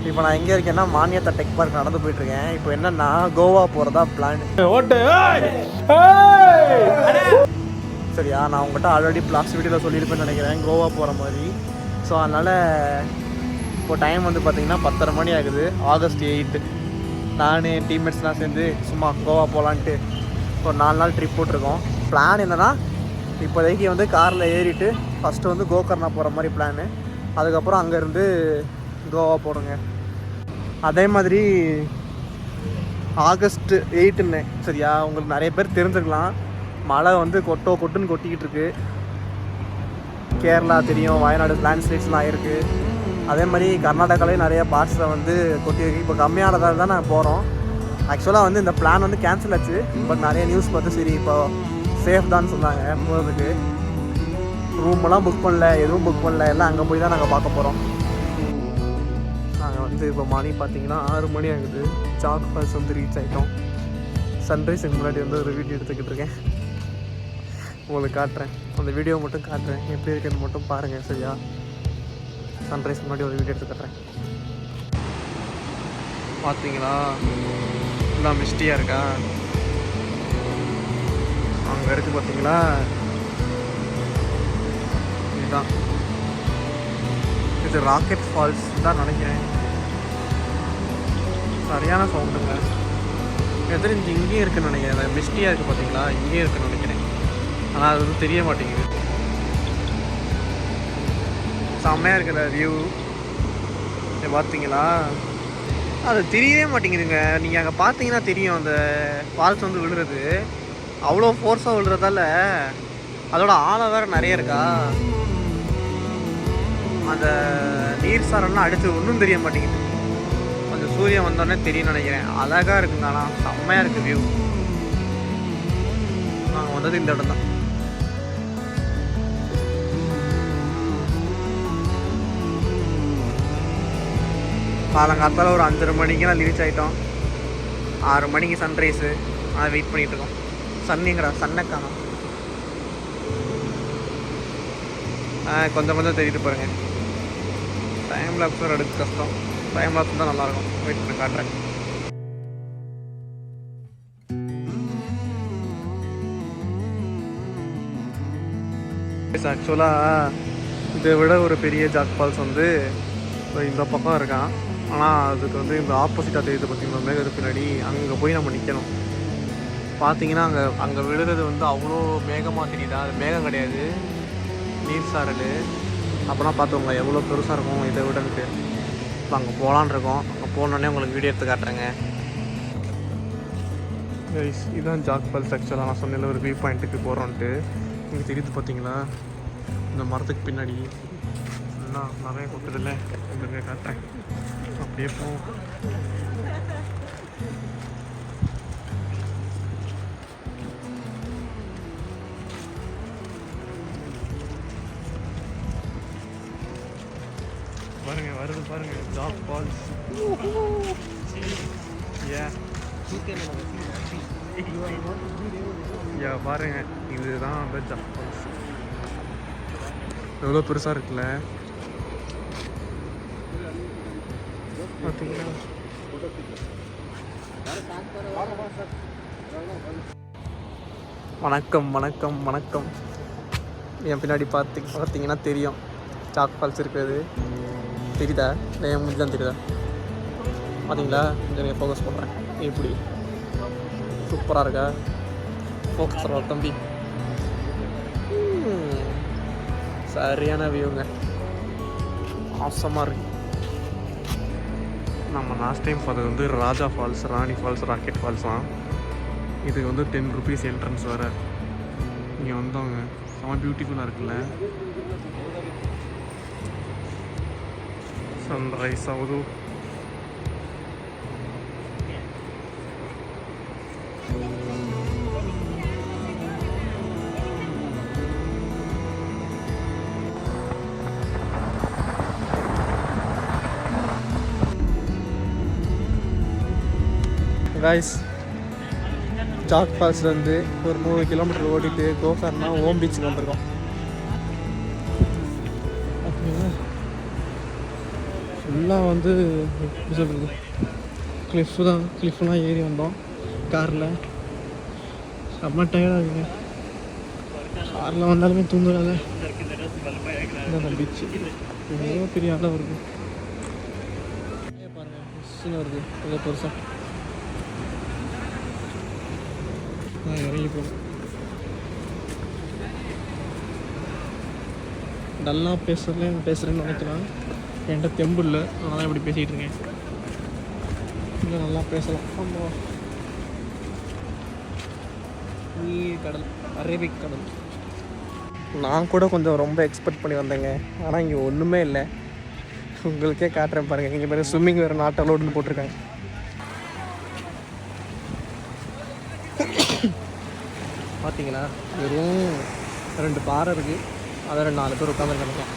இப்போ நான் எங்கே இருக்கேன்னா மானியத்தா டெக் பார்க் நடந்து போயிட்டுருக்கேன். இப்போ என்னன்னா கோவா போகிறதா பிளான். சரியா, நான் உங்கள்கிட்ட ஆல்ரெடி லாஸ்ட் வீடியோவில் சொல்லியிருப்பேன்னு நினைக்கிறேன் கோவா போகிற மாதிரி. ஸோ அதனால் இப்போ டைம் வந்து பார்த்திங்கன்னா 10:30 மணி ஆகுது. ஆகஸ்ட் 8. நான் என் டீம்மேட்ஸ்லாம் சேர்ந்து சும்மா கோவா போகலான்ட்டு ஒரு 4 நாள் ட்ரிப் போட்டிருக்கோம். பிளான் என்னென்னா இப்போதைக்கு வந்து காரில் ஏறிட்டு ஃபஸ்ட்டு வந்து கோகர்ணா போகிற மாதிரி பிளானு. அதுக்கப்புறம் அங்கேருந்து கோவா போடுங்க. அதே மாதிரி ஆகஸ்ட் 8ன்னு சரியா, உங்களுக்கு நிறைய பேர் தெரிஞ்சுக்கலாம். மழை வந்து கொட்டுன்னு கொட்டிக்கிட்டு இருக்கு. கேரளா தெரியும், வயநாடு லேண்ட்ஸ்லைட்ஸ்லாம் ஆகிருக்கு. அதே மாதிரி கர்நாடகாலேயும் நிறைய பார்ட்ஸில் வந்து கொட்டியிருக்கு. இப்போ கம்மியானதால் தான் நாங்கள் போகிறோம். ஆக்சுவலாக வந்து இந்த பிளான் வந்து கேன்சல் ஆச்சு. பட் நிறைய நியூஸ் பார்த்து சரி இப்போ சேஃப் தான் சொன்னாங்க போகிறதுக்கு. ரூமெல்லாம் புக் பண்ணல, எதுவும் புக் பண்ணல, எல்லாம் அங்கே போய் தான் நாங்கள் பார்க்க போகிறோம். நாங்கள் வந்து இப்போ மணி பார்த்திங்கன்னா 6 மணி ஆகுது. ஜாக் ஃபால்ஸ் வந்து ரீச் ஆகிட்டோம். சன்ரைஸுக்கு முன்னாடி வந்து ஒரு வீடியோ எடுத்துக்கிட்டு இருக்கேன். உங்களுக்கு காட்டுறேன், அந்த வீடியோ மட்டும் காட்டுறேன், எப்படி இருக்குன்னு மட்டும் பாருங்கள் சரியா. சன்ரைஸ் முன்னாடி ஒரு வீடியோ எடுத்து காட்டுறேன். பார்த்தீங்களா நல்லா மிஸ்டியாக இருக்கா? அங்கே இருக்குது பார்த்தீங்களா, இதுதான். இது ராக்கெட் ஃபால்ஸ் தான் நினைக்கிறேன். சரியான சவுண்டுங்க. எதிர்த்து இங்கேயும் இருக்குன்னு நினைக்கிறேன். மிஸ்டியாக இருக்குது பார்த்தீங்களா, இங்கேயும் இருக்குன்னு நினைக்கிறேன். ஆனால் அது வந்து தெரிய மாட்டேங்குது. செம்மையாக இருக்கிற வியூ பார்த்தீங்களா, அது தெரியவே மாட்டேங்குதுங்க. நீங்கள் அங்கே பார்த்தீங்கன்னா தெரியும், அந்த ஃபால்ஸ் வந்து விழுறது அவ்வளோ ஃபோர்ஸாக விழுறதால அதோட ஆழம் வேறு நிறைய இருக்கா. அந்த நீர் சாரெல்லாம் அடித்து ஒன்றும் தெரிய மாட்டேங்குது. கொஞ்சம் சூரியன் வந்தோடனே தெரியும்னு நினைக்கிறேன். அழகாக இருக்குங்க, ஆனால் செம்மையாக இருக்குது வியூ. நாங்கள் வந்தது இந்த இடம் தான். காலங்காத்தால் ஒரு 5:30 மணிக்கெல்லாம் ரீச் ஆகிட்டோம். 6 மணிக்கு சன்ரைஸு. அதை வெயிட் பண்ணிகிட்ருக்கோம். சன்னிங்கடா, சன்னக்கானா கொஞ்சம் தெரியுது பாருங்கள். டைம் லாப்ஸ் வேறு எடுக்க கஷ்டம். டைம் லாப்ஸ் தான் நல்லாயிருக்கும். வெயிட் பண்ணி காட்டுறேன். ஆக்சுவலாக இதை விட ஒரு பெரிய ஜாக் ஃபால்ஸ் வந்து இந்த பக்கம் இருக்கான். ஆனால் அதுக்கு வந்து இந்த ஆப்போசிட்டாக தெரியுது பார்த்தீங்கன்னா மேகத்துக்கு பின்னாடி. அங்கே போய் நம்ம நிற்கணும். பார்த்தீங்கன்னா அங்கே விழுறது வந்து அவ்வளோ மேகமாக தெரியுதா. அது மேகம் கிடையாது, நீர் சாரல். அப்போனா பார்த்துக்கோங்க எவ்வளோ பெருசாக இருக்கும் இதை விடன்ட்டு. இப்போ அங்கே போகலான் இருக்கோம். அங்கே போனோடனே உங்களுக்கு வீடியோ எடுத்து காட்டுறேங்க. இதுதான் ஜாக் ஃபால்ஸ். ஆக்சுவலாக நான் சொன்னேன் ஒரு வியூ பாயிண்ட்டுக்கு போகிறோன்ட்டு. இங்கே தெரியுது பார்த்தீங்களா, இந்த மரத்துக்கு பின்னாடி நிறைய கொட்டுதில்ல. உங்களுக்கு காட்டுறேன். அப்படியே போவோம். பாருங்க, வருது பாருங்க ஜாக் ஃபால்ஸ். பாருங்க, இதுதான் அந்த ஜாக் ஃபால்ஸ். எவ்வளோ பெருசாக இருக்குல்ல பார்த்தீங்களா. வணக்கம் வணக்கம் வணக்கம். என் பின்னாடி பார்த்தீங்கன்னா தெரியும் ஜாக் ஃபால்ஸ் இருக்கிறது. தெரியுதா? என் முடிஞ்சு தான் தெரியுதா? பார்த்தீங்களா? கொஞ்சம் ஃபோக்கஸ் பண்ணுறேன். எப்படி சூப்பராக இருக்கா? ஃபோக்கஸ் பண்ணுற தம்பி. சரியான வியூங்க, ஆசமாக இருக்கு. நம்ம லாஸ்ட் டைம் பார்த்தது வந்து ராஜா ஃபால்ஸ், ராணி ஃபால்ஸ், ராக்கெட் ஃபால்ஸ் தான். இதுக்கு வந்து 10 rupees என்ட்ரன்ஸ் வேறு. இங்கே வந்தவங்க செம்ம பியூட்டிஃபுல்லாக இருக்குல்ல. சன்ரைஸ் ஆகுது. கைஸ், ஜாக் ஃபால்ஸ்லேருந்து ஒரு 3 கிலோமீட்டர் ஓடிட்டு கோகர்ணா ஓம் பீச்சுக்கு வந்திருக்கோம். ஃபுல்லாக வந்து எப்படி சொல்கிறது, கிளிஃப்லாம் ஏறி வந்தோம் காரில். செம்ம டயர்டாக இருக்குங்க. காரில் வந்தாலுமே தூங்குறாங்க. இந்த பீச்சு எவ்வளோ பெரிய அளவு இருக்குது பாருங்கள். மிஸ்ஸுன்னு வருது எவ்வளோ பெருசாக. நான் இறங்கி போகிறேன். நல்லா பேசுகிறேன்னு நினைக்கலாம். என்கிட்ட தெம்பு இல்லை, அதனால தான் இப்படி பேசிகிட்டு இருக்கேன். இன்னும் நல்லா பேசலாம். ஆமாம், நீர் கடல், அரேபிக் கடல். நான் கூட கொஞ்சம் ரொம்ப எக்ஸ்பெக்ட் பண்ணி வந்தேங்க. ஆனால் இங்கே ஒன்றுமே இல்லை. உங்களுக்கே காட்டுறேன் பாருங்கள். இங்கே பேர் ஸ்விம்மிங் வேறு நாட் அலோடுன்னு போட்டிருக்காங்க. பார்த்தீங்களா, வெறும் 2 பாறை இருக்குது. அதில் 4 பேர் உட்காந்துருக்கானுங்க.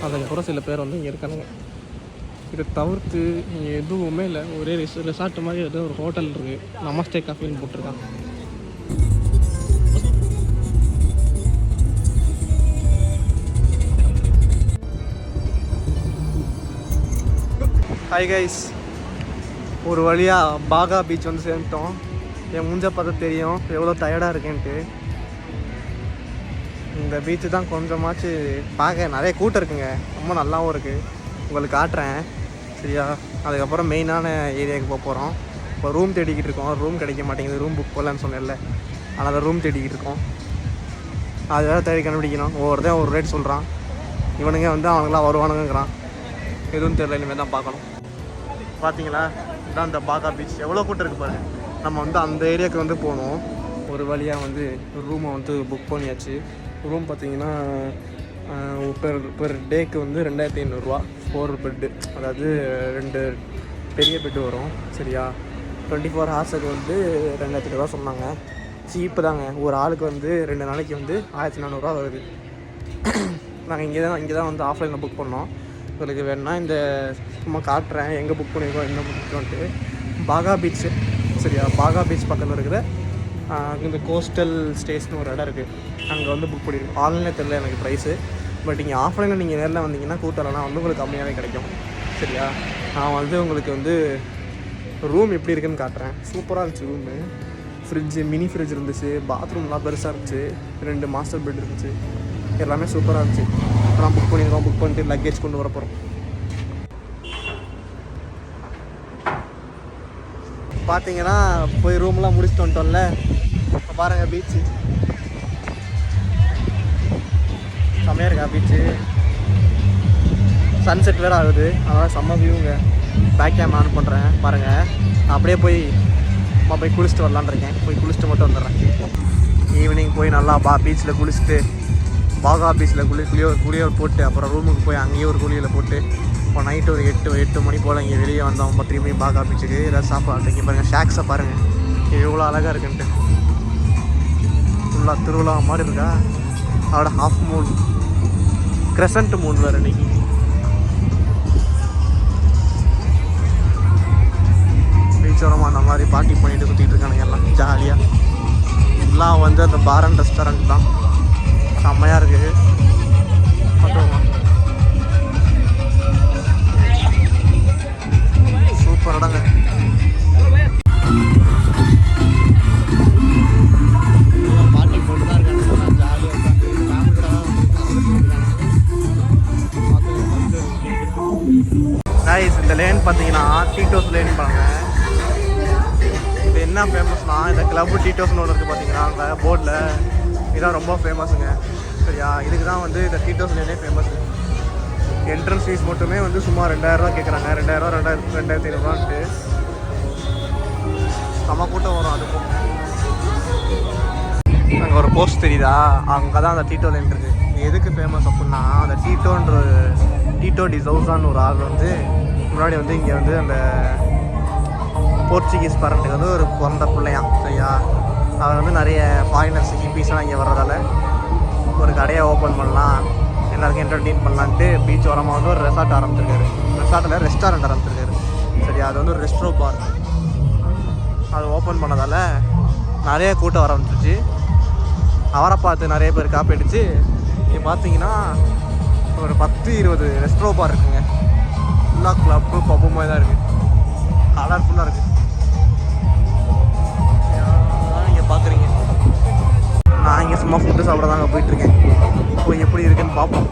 அதுக்கப்புறம் சில பேர் வந்து இங்கே இருக்கானுங்க. இதை தவிர்த்து இங்கே எதுவுமே இல்லை. ஒரே ரிசார்ட் மாதிரி ஏதோ ஒரு ஹோட்டல் இருக்குது. நமஸ்தே காஃபின்னு போட்டிருக்காங்க. ஹாய் கைஸ், ஒரு வழியாக பாகா பீச் வந்து சேர்ந்துட்டோம். என் மூஞ்ச பார்த்தா தெரியும் எவ்வளோ டயர்டாக இருக்கேன்ட்டு. இந்த பீச்சு தான் கொஞ்சமாச்சு பார்க்க நிறைய கூட்டம் இருக்குங்க. ரொம்ப நல்லாவும் இருக்குது. உங்களுக்கு காட்டுறேன் சரியா. அதுக்கப்புறம் மெயினான ஏரியாவுக்கு போக போகிறோம். இப்போ ரூம் தேடிக்கிட்டு இருக்கோம். ரூம் கிடைக்க மாட்டேங்குது. ரூம் புக் பண்ணலான்னு சொன்னேன்ல, அதனால் ரூம் தேடிக்கிட்டு இருக்கோம். அது வேறு தேடி கண்டுபிடிக்கணும். ஒவ்வொருத்தையும் ஒரு ரேட் சொல்கிறான். இவனுங்க வந்து அவனுங்களாம் வருவானுங்கிறான். எதுவும் தெரியல, இனிமேல் தான் பார்க்கணும். பார்த்தீங்களா, இதுதான் இந்த பாகா பீச். எவ்வளோ கூட்டம் இருக்குது பாருங்கள். நம்ம வந்து அந்த ஏரியாவுக்கு வந்து போகணும். ஒரு வழியாக வந்து ரூமை வந்து புக் பண்ணியாச்சு. ரூம் பார்த்தீங்கன்னா பெர் டேக்கு வந்து 2500 4 பெட்டு, அதாவது 2 பெரிய பெட்டு வரும் சரியா. 24 ஹார்ஸுக்கு வந்து 2000 சொன்னாங்க. சீப்பு தாங்க. ஒரு ஆளுக்கு வந்து 2 நாளைக்கு வந்து 1400 வருது. நாங்கள் இங்கே தான் வந்து ஆஃப்லைனில் புக் பண்ணோம். உங்களுக்கு வேணுன்னா இந்த சும்மா காட்டுறேன் எங்கே புக் பண்ணியிருக்கோம், என்ன புக் பாகா பீச்சு சரியா. பாகா பீச் பக்கத்தில் இருக்கிற இந்த கோஸ்டல் ஸ்டேஸ்னு ஒரு இடம் இருக்குது. அங்கே வந்து புக் பண்ணியிருக்கோம். ஆன்லைனில் தெரியல எனக்கு ப்ரைஸு. பட் இங்கே ஆஃப்லைனில் நீங்கள் நேரில் வந்தீங்கன்னா கூட்டலாம் வந்து உங்களுக்கு கம்மியாகவே கிடைக்கும் சரியா. நான் வந்து உங்களுக்கு வந்து ரூம் எப்படி இருக்குதுன்னு காட்டுறேன். சூப்பராக இருந்துச்சு ரூமு. ஃப்ரிட்ஜு, மினி ஃப்ரிட்ஜ் இருந்துச்சு. பாத்ரூம்லாம் பெருசாக இருந்துச்சு. 2 மாஸ்டர் பெட் இருந்துச்சு. எல்லாமே சூப்பராக இருந்துச்சு. அப்புறம் புக் பண்ணியிருக்கோம். புக் பண்ணிட்டு லக்கேஜ் கொண்டு வர போகிறோம். பார்த்தீங்கன்னா போய் ரூம்லாம் முடிச்சுட்டு வந்துட்டோம்ல. இப்போ பாருங்கள் பீச்சு செம்மையாக இருக்கா பீச்சு. சன்செட் வேறு ஆகுது, அதனால் செம்ம வியூங்க. பேக் கேம் ஆன் பண்ணுறேன் பாருங்கள். அப்படியே போய் குளிச்சுட்டு வரலான்னு இருக்கேன். போய் குளிச்சுட்டு மட்டும் வந்துடுறேன். ஈவினிங் போய் நல்லா பீச்சில் குளிச்சுட்டு பாகா பீச்சில் குளியோர் போட்டு அப்புறம் ரூமுக்கு போய் அங்கேயே ஒரு குளியில் போட்டு இப்போ நைட்டு ஒரு 8 மணி போல் இங்கே வெளியே வந்தோம். 10 மணி பாகா பீச்சுக்கு ஏதாவது சாப்பாடு. இங்கே பாருங்கள் ஷாக்ஸை பாருங்கள் எவ்வளோ அழகாக இருக்குன்ட்டு. ஃபுல்லாக திருவிழா மாதிரி இருக்கா. அதோட ஹாஃப் மூன், கிரெசன்ட் மூன் வேறு இன்றைக்கி. பீச்சோரமாக அந்த மாதிரி பார்ட்டி பண்ணிட்டு சுற்றிட்டு இருக்கானுங்க எல்லாம் ஜாலியாக. எல்லாம் வந்து அந்த பார் அண்ட் ரெஸ்டாரண்ட் தான். செம்மையாக இருக்குது. பார்த்துக்கோங்க, சூப்பர் இடங்க. பார்ட்டி போட்டு தான் இருக்காங்க ஜாலியாக. கைஸ், இந்த லேன் பார்த்தீங்கன்னா டீட்டோஸ் லேன் பாருங்க. இது என்ன ஃபேமஸ்னா, இந்த கிளப்பு டீட்டோஸ்னு ஒன்று இருக்குது பார்த்தீங்கன்னா அங்கே போர்டில். இதுதான் ரொம்ப ஃபேமஸுங்க சரியா. இதுக்கு தான் வந்து இந்த டீட்டோஸ் லேனே ஃபேமஸு. என்ட்ரன்ஸ் ஃபீஸ் மட்டுமே வந்து சும்மா 2000 கேட்குறாங்க. 2000 2500 செம்ம கூட்டம் வரும். அதுக்கும் அங்கே ஒரு போஸ்ட் தெரியுதா, அங்கே தான் அந்த டீட்டோ லேன் இருக்குது. எதுக்கு ஃபேமஸ் அப்படின்னா, அந்த டீட்டோ டி சௌசான்னு ஒரு ஆள் வந்து முன்னாடி வந்து இங்கே வந்து அந்த போர்ச்சுகீஸ் பரண்ட்டுக்கு வந்து ஒரு பிறந்த பிள்ளையாம் சரியா. அவர் வந்து நிறைய ஃபாரினர்ஸ் ஹிப்பீஸ்லாம் இங்கே வர்றதால ஒரு கடையை ஓப்பன் பண்ணலாம், எல்லாருக்கும் என்டர்டெயின் பண்ணலான்ட்டு பீச் ஓரமாக வந்து ஒரு ரெசார்ட் ஆரம்பிச்சிருக்காரு. ரெஸ்டாரண்ட் ஆரம்பிச்சிருக்காரு சரியா. அது வந்து ஒரு ரெஸ்ட்ரோ பார். அது ஓப்பன் பண்ணதால் நிறைய கூட்டம் ஆரம்பிச்சிருச்சு. அவரை பார்த்து நிறைய பேர் காப்பி அடிச்சு. இங்கே பார்த்தீங்கன்னா ஒரு 10-20 ரெஸ்ட்ரோ பார் இருக்குங்க. ஃபுல்லாக கிளப்பு பப்பு மாதிரி தான் இருக்குது, கலர்ஃபுல்லாக இருக்குது. நீங்கள் பார்க்குறீங்க, நான் இங்கே சும்மா ஃபுட்டு சாப்பிட தாங்க போயிட்டுருக்கேன். இப்போ எப்படி இருக்குன்னு பார்ப்போம்.